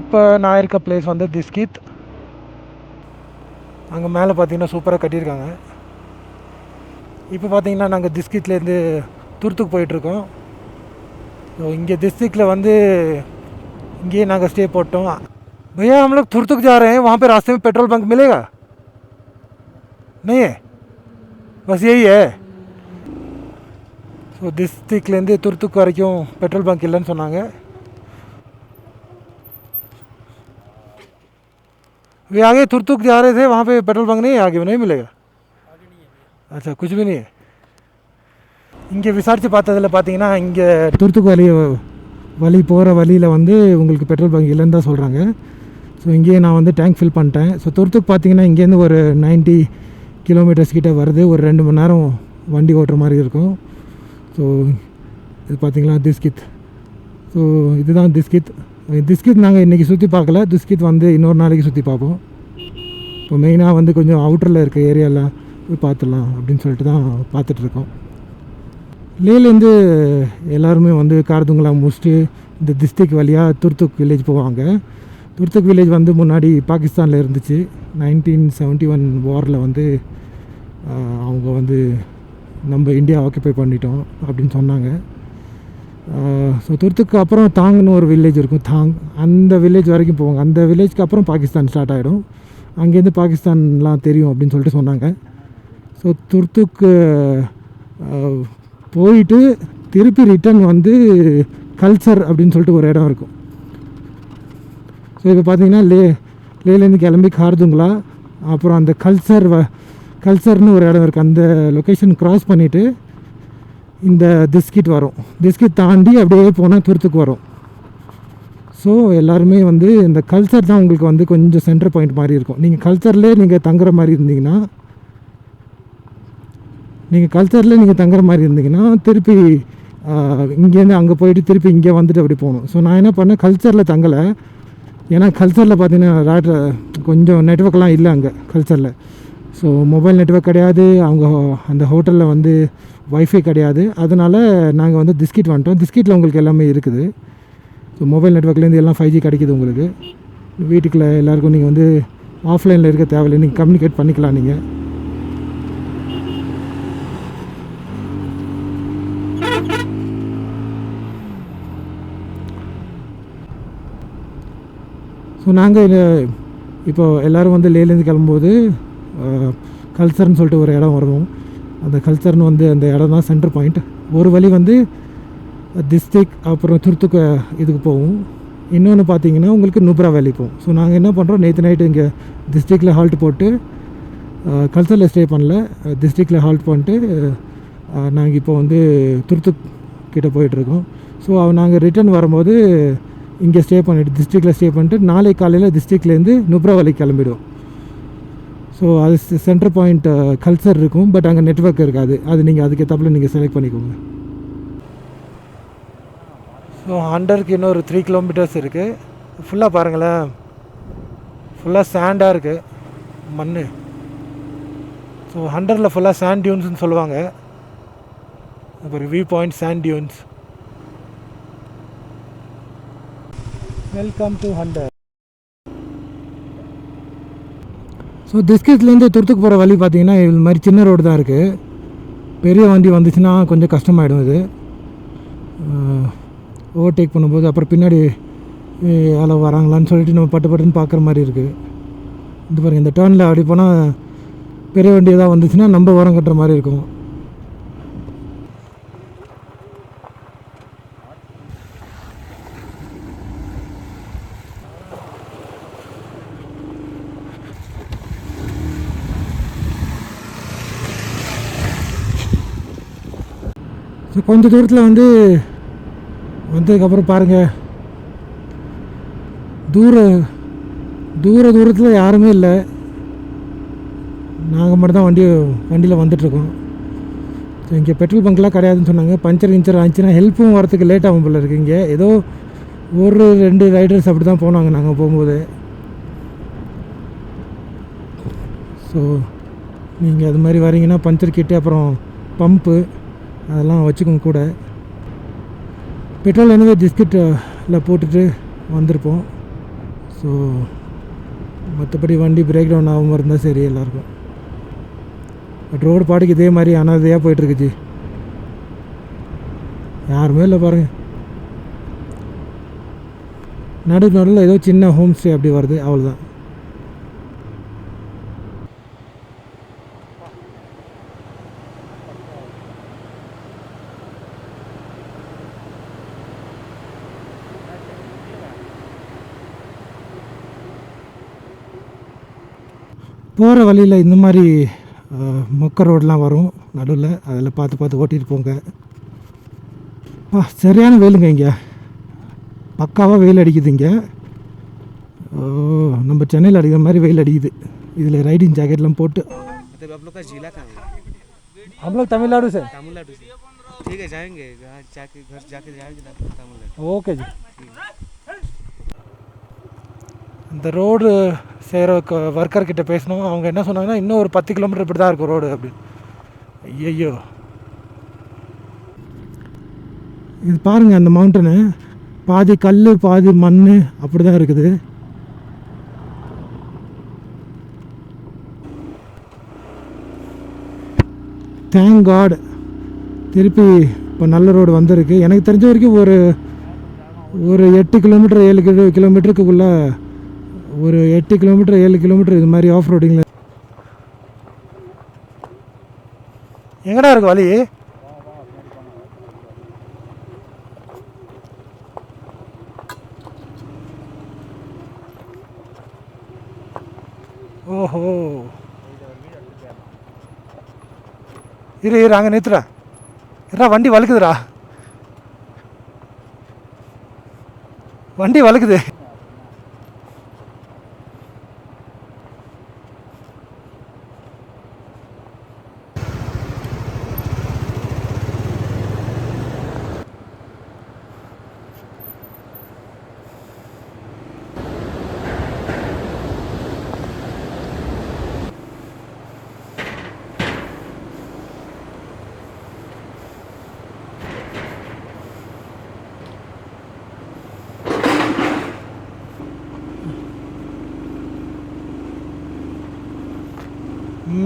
இப்போ நான் இருக்க பிளேஸ் வந்து திஸ்கித். அங்கே மேலே பார்த்தீங்கன்னா சூப்பராக கட்டியிருக்காங்க. இப்போ பார்த்தீங்கன்னா நாங்கள் திஸ்கித்லேருந்து துர்த்துக்கு போயிட்டுருக்கோம். ஸோ இங்கே डिस्ट्रिक्ट வந்து இங்கேயே நாங்கள் ஸ்டே போட்டோம். भैया हम लोग तुर्तुक जा रहे हैं, वहाँ पे रास्ते में पेट्रोल पंप मिलेगा? नहीं है, बस यही है. ஸோ டிஸ்ட்ரிக்ட்லேருந்து துர்த்துக்கு வரைக்கும் பெட்ரோல் பங்க் இல்லைன்னு சொன்னாங்க. वे आगे तुर्तुक जा रहे थे, वहाँ पे पेट्रोल पंप नहीं है, आगे नहीं मिलेगा? आगे नहीं है. अच्छा, कुछ भी नहीं है. இங்கே விசாரித்து பார்த்ததில் பார்த்தீங்கன்னா இங்கே துர்த்துக்கு வழி போகிற வழியில் வந்து உங்களுக்கு பெட்ரோல் பங்க் இல்லைன்னு தான் சொல்கிறாங்க. ஸோ இங்கேயே நான் வந்து டேங்க் ஃபில் பண்ணிட்டேன். ஸோ துர்த்துக்கு பார்த்தீங்கன்னா இங்கேருந்து ஒரு 90 கிலோமீட்டர்ஸ் கிட்டே வருது. ஒரு 2 மணி நேரம் வண்டி ஓட்டுற மாதிரி இருக்கும். ஸோ இது பார்த்திங்களா திஸ்கித். ஸோ இதுதான் திஸ்கித். திஸ்கித் நாங்கள் இன்றைக்கி சுற்றி பார்க்கல. திஸ்கித் வந்து இன்னொரு நாளைக்கு சுற்றி பார்ப்போம். இப்போ மெயினாக வந்து கொஞ்சம் அவுட்டரில் இருக்க ஏரியாவில் போய் பார்த்துடலாம் அப்படின்னு சொல்லிட்டு தான் பார்த்துட்ருக்கோம். லேலேருந்து எல்லாருமே வந்து கார்துங்களா முடிச்சுட்டு இந்த டிஸ்ட்ரிக்ட் வழியாக துர்த்துக் வில்லேஜ் போவாங்க. துர்த்துக் வில்லேஜ் வந்து முன்னாடி பாகிஸ்தானில் இருந்துச்சு. 1971 வாரில் வந்து அவங்க வந்து நம்ம இந்தியா ஆக்குப்பை பண்ணிட்டோம் அப்படின்னு சொன்னாங்க. ஸோ துர்த்துக்கு அப்புறம் தாங்னு ஒரு வில்லேஜ் இருக்கும், தாங். அந்த வில்லேஜ் வரைக்கும் போவாங்க. அந்த வில்லேஜ்க்கு அப்புறம் பாகிஸ்தான் ஸ்டார்ட் ஆகிடும். அங்கேருந்து பாகிஸ்தான்லாம் தெரியும் அப்படின்னு சொல்லிட்டு சொன்னாங்க. ஸோ துர்த்துக்கு போயிட்டு திருப்பி ரிட்டன் வந்து கல்ச்சர் அப்படின்னு சொல்லிட்டு ஒரு இடம் இருக்கும். ஸோ இப்போ பார்த்தீங்கன்னா லேலேருந்து கிளம்பி கார்துங்களா, அப்புறம் அந்த கல்ச்சர்னு ஒரு இடம் இருக்குது. அந்த லொக்கேஷன் க்ராஸ் பண்ணிவிட்டு இந்த திஸ்கிட் வரும். திஸ்கிட் தாண்டி அப்படியே போனால் துர்த்துக்கு வரும். ஸோ எல்லாருமே வந்து இந்த கல்ச்சர் தான் உங்களுக்கு வந்து கொஞ்சம் சென்டர் பாயிண்ட் மாதிரி இருக்கும். நீங்கள் கல்ச்சர்லேயே நீங்கள் தங்குற மாதிரி இருந்தீங்கன்னா திருப்பி இங்கேருந்து அங்கே போயிட்டு திருப்பி இங்கே வந்துட்டு அப்படி போகணும். ஸோ நான் என்ன பண்ணேன், கல்ச்சரில் தங்கலை. ஏன்னா கல்ச்சரில் பார்த்தீங்கன்னா கொஞ்சம் நெட்ஒர்க்லாம் இல்லை அங்கே கல்ச்சரில். ஸோ மொபைல் நெட்ஒர்க் கிடையாது, அவங்க அந்த ஹோட்டலில் வந்து வைஃபை கிடையாது. அதனால் நாங்கள் வந்து திஸ்கிட் வந்துட்டோம். திஸ்கிட்டில் உங்களுக்கு எல்லாமே இருக்குது. ஸோ மொபைல் நெட்ஒர்க்லேருந்து எல்லாம் 5G கிடைக்கிது உங்களுக்கு. வீட்டுக்குள்ளே எல்லாேருக்கும் நீங்கள் வந்து ஆஃப்லைனில் இருக்க தேவையில்லை, நீங்கள் கம்யூனிகேட் பண்ணிக்கலாம். நீங்கள் ஸோ நாங்கள் இப்போது எல்லோரும் வந்து லேலேருந்து கிளம்பும்போது கல்ச்சர்னு சொல்லிட்டு ஒரு இடம் வருவோம். அந்த கல்ச்சர்னு வந்து அந்த இடம் தான் சென்டர் பாயிண்ட். ஒரு வழி வந்து டிஸ்ட்ரிக்ட் அப்புறம் துர்த்துக்கு இதுக்கு போகும். இன்னொன்று பார்த்தீங்கன்னா உங்களுக்கு நுப்ரா வேலி போகும். ஸோ நாங்கள் என்ன பண்ணுறோம், நேற்று நைட்டு இங்கே டிஸ்ட்ரிக்டில் ஹால்ட் போட்டு கல்ச்சரில் ஸ்டே பண்ணல, டிஸ்ட்ரிக்டில் ஹால்ட் பண்ணிட்டு நாங்கள் இப்போ வந்து துர்த்துக் கிட்டே போயிட்டுருக்கோம். ஸோ நாங்கள் ரிட்டர்ன் வரும்போது இங்கே ஸ்டே பண்ணிவிட்டு டிஸ்ட்ரிக்டில் ஸ்டே பண்ணிட்டு நாளைக்கு காலையில் டிஸ்ட்ரிக்ட்லேருந்து நுப்ரா வேலிக்கு கிளம்பிடுவோம். ஸோ அது சென்டர் பாயிண்ட் கல்ச்சர் இருக்கும், பட் அங்கே நெட்ஒர்க் இருக்காது. அது நீங்கள் அதுக்கேற்றாப்புல நீங்கள் செலக்ட் பண்ணிக்கோங்க. ஸோ அண்டருக்கு இன்னொரு 3 கிலோமீட்டர்ஸ் இருக்குது. ஃபுல்லாக பாருங்களேன், ஃபுல்லாக சாண்டாக இருக்குது, மண். ஸோ ஹண்டரில் ஃபுல்லாக சாண்ட் டியூன்ஸ்னு சொல்லுவாங்க. அப்புறம் viewpoint sand dunes. Welcome to Hunder. So திஸ்கிட்லேருந்து துர்த்துக்கு போகிற வழி பார்த்திங்கன்னா இது மாதிரி சின்ன ரோடு தான் இருக்குது. பெரிய வண்டி வந்துச்சுன்னா கொஞ்சம் கஷ்டமாயிடும். இது ஓவர்டேக் பண்ணும்போது அப்புறம் பின்னாடி யாரோ வராங்களான்னு சொல்லிட்டு நம்ம பட்டுன்னு பார்க்குற மாதிரி இருக்குது. இது பாருங்கள், இந்த டேர்னில் அப்படி போனால் பெரிய வண்டி ஏதாவது வந்துச்சுன்னா நம்ம உரம் கட்டுற மாதிரி இருக்கும். ஸோ கொஞ்சம் தூரத்தில் வந்ததுக்கப்புறம் பாருங்கள், தூரத்தில் யாருமே இல்லை. நாங்கள் மட்டும் தான் வண்டியில் வந்துட்டுருக்கோம். ஸோ இங்கே பெட்ரோல் பங்க்லாம் கிடையாதுன்னு சொன்னாங்க. பஞ்சர் ஆச்சுன்னா ஹெல்ப்பும் வரத்துக்கு லேட் ஆகும் போல இருக்குது. இங்கே ஏதோ 1-2 ரைடர்ஸ் அப்படி தான் போனாங்க நாங்கள் போகும்போது. ஸோ நீங்கள் அது மாதிரி வரீங்கன்னா பஞ்சர் கிட்டு அப்புறம் பம்பு அதெல்லாம் வச்சுக்கோங்க கூட. பெட்ரோல் எனவே டிஸ்கிட்டில் போட்டுட்டு வந்திருப்போம். ஸோ மற்றபடி வண்டி பிரேக் டவுன் ஆகாமல் இருந்தால் சரி எல்லாருக்கும். பட் ரோடு பாட்டுக்கு இதே மாதிரி அனாதையாக போயிட்டுருக்குச்சு, யாருமே இல்லை பாருங்கள். நடுவில் ஏதோ சின்ன ஹோம் ஸ்டே அப்படி வருது, அவ்வளோதான். போகிற வழியில் இந்த மாதிரி மொக்க ரோடெலாம் வரும் நடுவில், அதில் பார்த்து பார்த்து ஓட்டிகிட்டு போங்க. சரியான வெயிலுங்க இங்கே, பக்காவாக வெயில் அடிக்குது இங்கே. நம்ம சென்னையில் அடிக்கிற மாதிரி வெயில் அடிக்குது. இதில் ரைடிங் ஜாக்கெட்லாம் போட்டு. हम लोग तमिलनाडु से। ठीक है, जाएंगे जाके घर जाके जाएंगे तमिलनाडु। ओके जी। இந்த ரோடு செய்கிற ஒர்க்கர்கிட்ட பேசணும். அவங்க என்ன சொன்னாங்கன்னா இன்னும் ஒரு 10 கிலோமீட்டர் இப்படி தான் இருக்கும் ரோடு அப்படின்னு. ஐயோ, இது பாருங்கள், அந்த மவுண்டனு பாதி கல் பாதி மண் அப்படி தான் இருக்குது. தேங்க் காட் திருப்பி இப்போ நல்ல ரோடு வந்திருக்கு. எனக்கு தெரிஞ்ச வரைக்கும் ஒரு 8 கிலோமீட்டர் 7 கிலோமீட்டருக்குள்ளே ஒரு 8 கிலோமீட்டர் 7 கிலோமீட்டர் இது மாதிரி ஆஃப் ரோடிங்கில். எங்கடா இருக்கு வழி? ஓஹோ, இரு அங்கே நிறுத்துறா. ஏடா வண்டி வழுக்குதுடா, வண்டி வழுக்குது.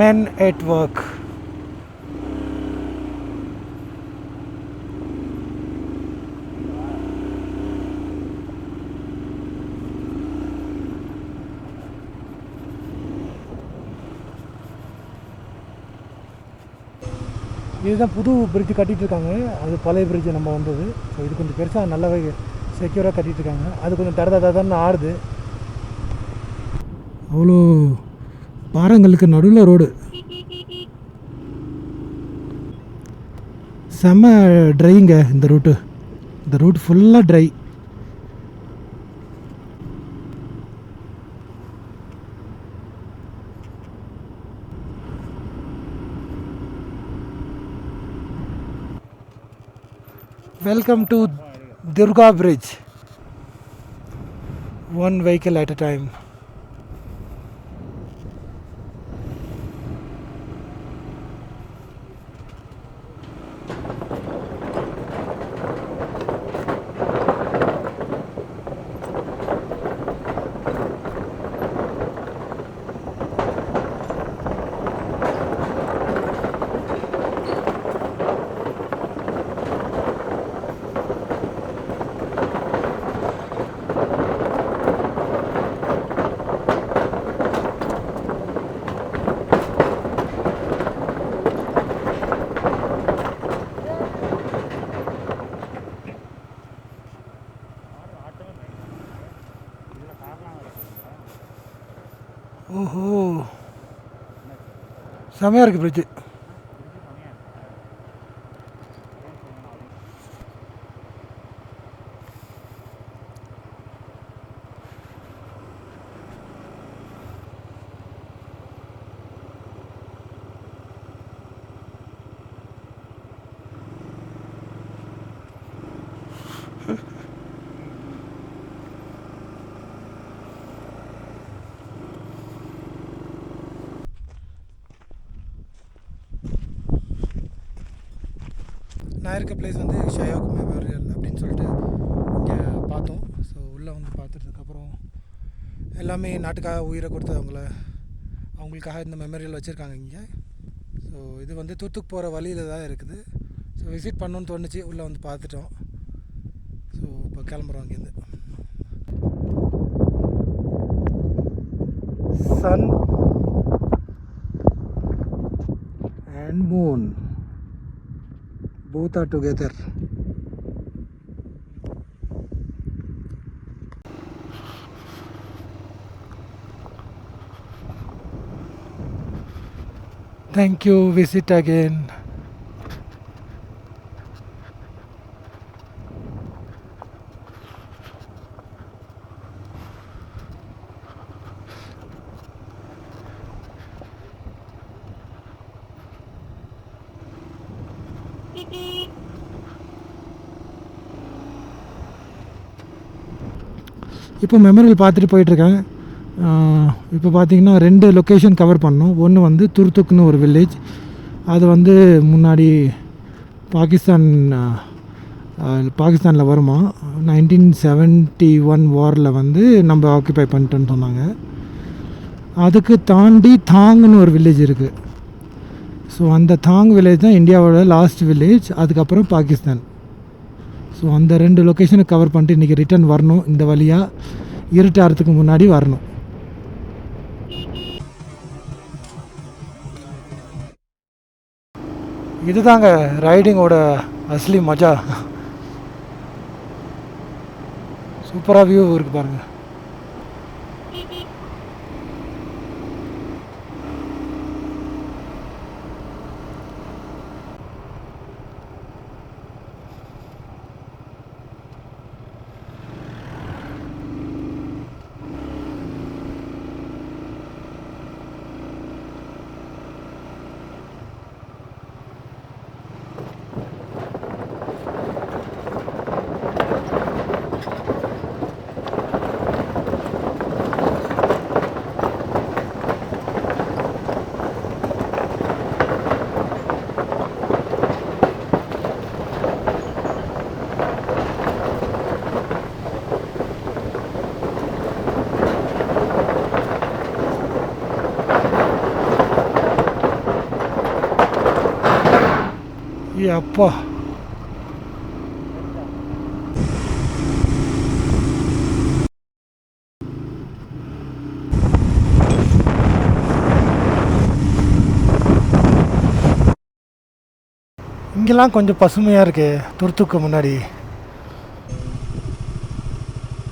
Men at work. இதுதான் புது பிரிட்ஜ் கட்டிகிட்டு இருக்காங்க. அது பழைய பிரிட்ஜ் நம்ம வந்தது. ஸோ இது கொஞ்சம் பெருசாக நல்லாவே செக்யூராக கட்டிகிட்டு இருக்காங்க. அது கொஞ்சம் தடன்னு ஆடுது. அவ்வளோ பாறைங்களுக்கு நடுவில் ரோடு. செம்ம ட்ரைங்க இந்த ரூட்டு. இந்த ரூட் ஃபுல்லாக try. Welcome to Durga Bridge. One vehicle at a time. ஓஹோ, செமையாக இருக்குது பிரிட்ஜு. நான் இருக்க பிளேஸ் வந்து ஷயோக் மெமோரியல் அப்படின்னு சொல்லிட்டு இங்கே பார்த்தோம். ஸோ உள்ளே வந்து பார்த்துட்டதுக்கப்புறம் எல்லாமே நாட்டுக்காக உயிரை கொடுத்தவங்கள அவங்களுக்காக இந்த மெமரியல் வச்சுருக்காங்க இங்கே. ஸோ இது வந்து துர்த்துக் போகிற வழியில் தான் இருக்குது. ஸோ விசிட் பண்ணணுன்னு தோணுச்சு, உள்ளே வந்து பார்த்துட்டோம். ஸோ இப்போ கிளம்புறோம் அங்கேருந்து. Sun and moon both are together. Thank you, visit again. இப்போ மெமரியல் பார்த்துட்டு போயிட்டுருக்கேன். இப்போ பார்த்தீங்கன்னா 2 லொக்கேஷன் கவர் பண்ணோம். ஒன்று வந்து துர்த்துக்னு ஒரு வில்லேஜ், அது வந்து முன்னாடி பாகிஸ்தானில் வருமா 1971 வாரில் வந்து நம்ம ஆக்குபை பண்ணிட்டோன்னு சொன்னாங்க. அதுக்கு தாண்டி தாங்னு ஒரு வில்லேஜ் இருக்குது. ஸோ அந்த தாங் வில்லேஜ் தான் இந்தியாவோட லாஸ்ட் வில்லேஜ், அதுக்கப்புறம் பாகிஸ்தான். ஸோ அந்த 2 லொக்கேஷனை கவர் பண்ணிட்டு இன்றைக்கி ரிட்டர்ன் வரணும். இந்த வழியாக இருட்டாகிறதுக்கு முன்னாடி வரணும். இதுதாங்க ரைடிங்கோட அஸ்லி மஜா. சூப்பராக வியூ இருக்குது பாருங்கள். அப்பா இங்கெல்லாம் கொஞ்சம் பசுமையாக இருக்கு துர்த்துக்கு முன்னாடி.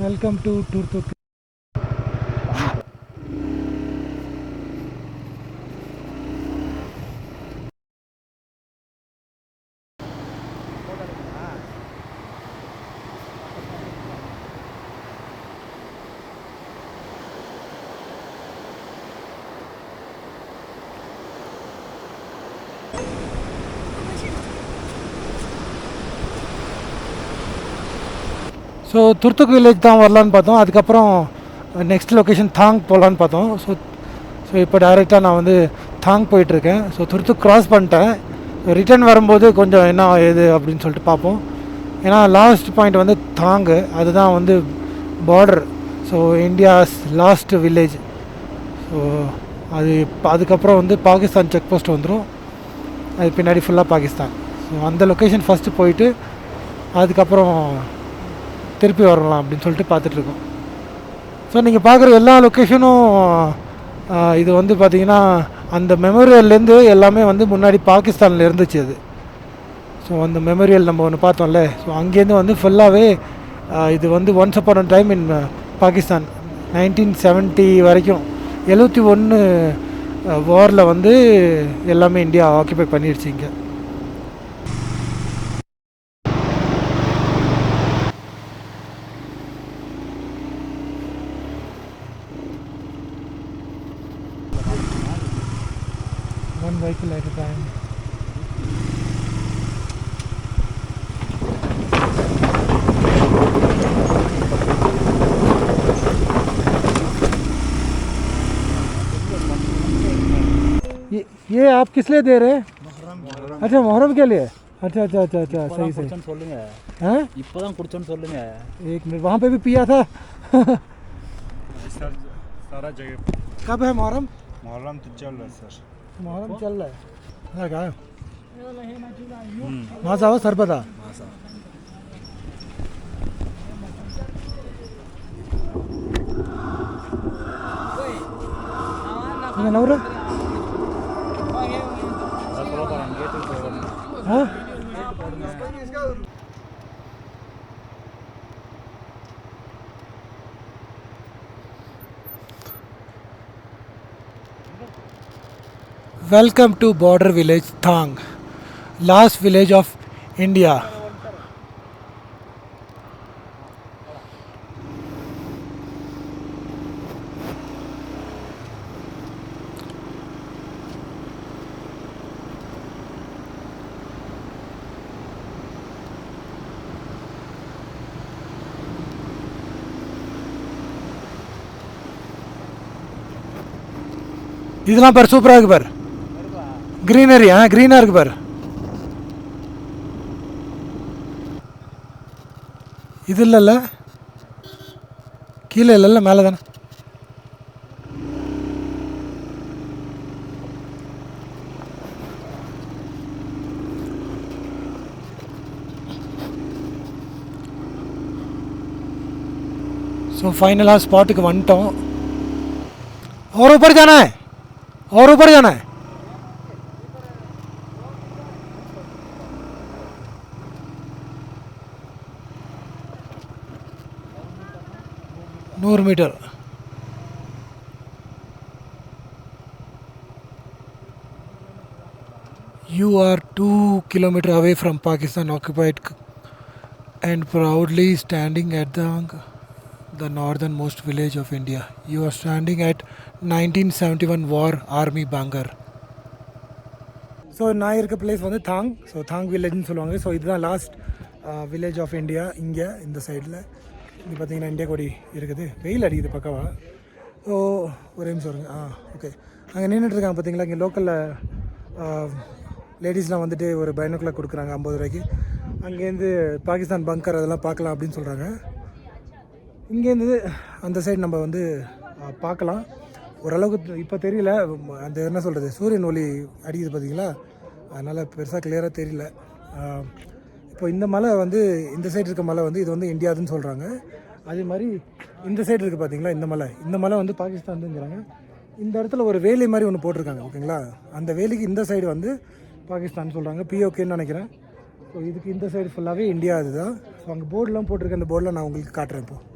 Welcome to Turtuk. So Turtuk village தான் வரலான்னு பார்த்தோம். அதுக்கப்புறம் நெக்ஸ்ட் லொக்கேஷன் தாங் போகலான்னு பார்த்தோம். ஸோ இப்போ டைரெக்டாக நான் வந்து தாங் போயிட்டுருக்கேன். ஸோ துர்த்துக் க்ராஸ் பண்ணிட்டேன். ரிட்டர்ன் வரும்போது கொஞ்சம் என்ன ஏது அப்படின்னு சொல்லிட்டு பார்ப்போம். ஏன்னா லாஸ்ட் பாயிண்ட் வந்து தாங்கு, அதுதான் வந்து border. So India's last village. So அதுக்கப்புறம் வந்து பாகிஸ்தான் செக் போஸ்ட் வந்துடும். அது பின்னாடி ஃபுல்லாக பாகிஸ்தான். ஸோ அந்த லொக்கேஷன் ஃபஸ்ட்டு போயிட்டு அதுக்கப்புறம் திருப்பி வரலாம் அப்படின்னு சொல்லிட்டு பார்த்துட்ருக்கோம். ஸோ நீங்கள் பார்க்குற எல்லா லொக்கேஷனும் இது வந்து பார்த்திங்கன்னா அந்த மெமோரியல்லேருந்து எல்லாமே வந்து முன்னாடி பாகிஸ்தானில் இருந்துச்சு அது. ஸோ அந்த மெமோரியல் நம்ம ஒன்று பார்த்தோம்ல, ஸோ அங்கேருந்து வந்து ஃபுல்லாகவே இது வந்து once upon a time in Pakistan 1970 வரைக்கும் 71 வாரில் வந்து எல்லாமே இந்தியா ஆக்குபை பண்ணிடுச்சு இங்கே. One vehicle at a time. ये आप किस लिए दे रहे हैं? अच्छा मुहर्रम के लिए. अच्छा अच्छा अच्छा अच्छा सही सही. हैं? இப்போதான் குடிச்சோன்னு சொல்லுங்க. एक मिनट, वहाँ पे भी पिया था. सर सारा जगह कब है मुहर्रम? मुहर्रम तो चल रहा है सर। मुहर्रम चल रहा है क्या? मासा हो सरपता नवरा हाँ Welcome to border village Thang, last village of India. இதெல்லாம் பார் சூப்பராக இருக்கு பார் க்ரீனரி க்ரீனாக இருக்கு பார் இது இல்லைல்ல கீழே இல்லைல்ல மேலே தானே ஸோ ஃபைனலாக ஸ்பாட்டுக்கு வந்துட்டோம் और ऊपर जाना है और ऊपर जाना है नूर metre You are 2 kilometers away from Pakistan occupied and proudly standing at the northernmost village of India. You are standing at 1971 war army bunker. So நான் இருக்க பிளேஸ் வந்து தாங். ஸோ தாங் வில்லேஜ்னு சொல்லுவாங்க. ஸோ இதுதான் லாஸ்ட் வில்லேஜ் ஆஃப் இந்தியா. இங்கே இந்த சைடில் இங்கே பார்த்தீங்கன்னா இந்தியா கொடி இருக்குது. வெயில் அடிக்குது பக்காவா. ஸோ ஒரு நிமிஷம் வருங்க. ஓகே அங்கே நின்றுட்டுருக்காங்க பார்த்தீங்களா. இங்கே லோக்கலில் லேடிஸ்லாம் வந்துட்டு ஒரு பைனோக்குலர் கொடுக்குறாங்க 50 ரூபாய்க்கு. அங்கேருந்து பாகிஸ்தான் பங்கர் அதெல்லாம் பார்க்கலாம் அப்படின்னு சொல்கிறாங்க. இங்கேருந்து அந்த சைடு நம்ம வந்து பார்க்கலாம். ஓரளவுக்கு இப்போ தெரியல, அந்த என்ன சொல்கிறது சூரியன் ஒளி அடிக்குது பார்த்தீங்களா, அதனால் பெருசாக கிளியராக தெரியல. இப்போ இந்த மலை வந்து இந்த சைடு இருக்க மலை வந்து இது வந்து இந்தியாதுன்னு சொல்கிறாங்க. அதே மாதிரி இந்த சைடு இருக்குது பார்த்தீங்களா இந்த மலை வந்து பாகிஸ்தான்ங்கிறாங்க. இந்த இடத்துல ஒரு வேலி மாதிரி ஒன்று போட்டிருக்காங்க ஓகேங்களா. அந்த வேலிக்கு இந்த சைடு வந்து பாகிஸ்தான் சொல்கிறாங்க, பிஓகேன்னு நினைக்கிறேன். ஸோ இதுக்கு இந்த சைடு ஃபுல்லாகவே இந்தியா அதுதான். ஸோ அங்கே போர்டெலாம் போட்டிருக்க, அந்த போர்டெலாம் நான் உங்களுக்கு காட்டுறேன் இப்போது.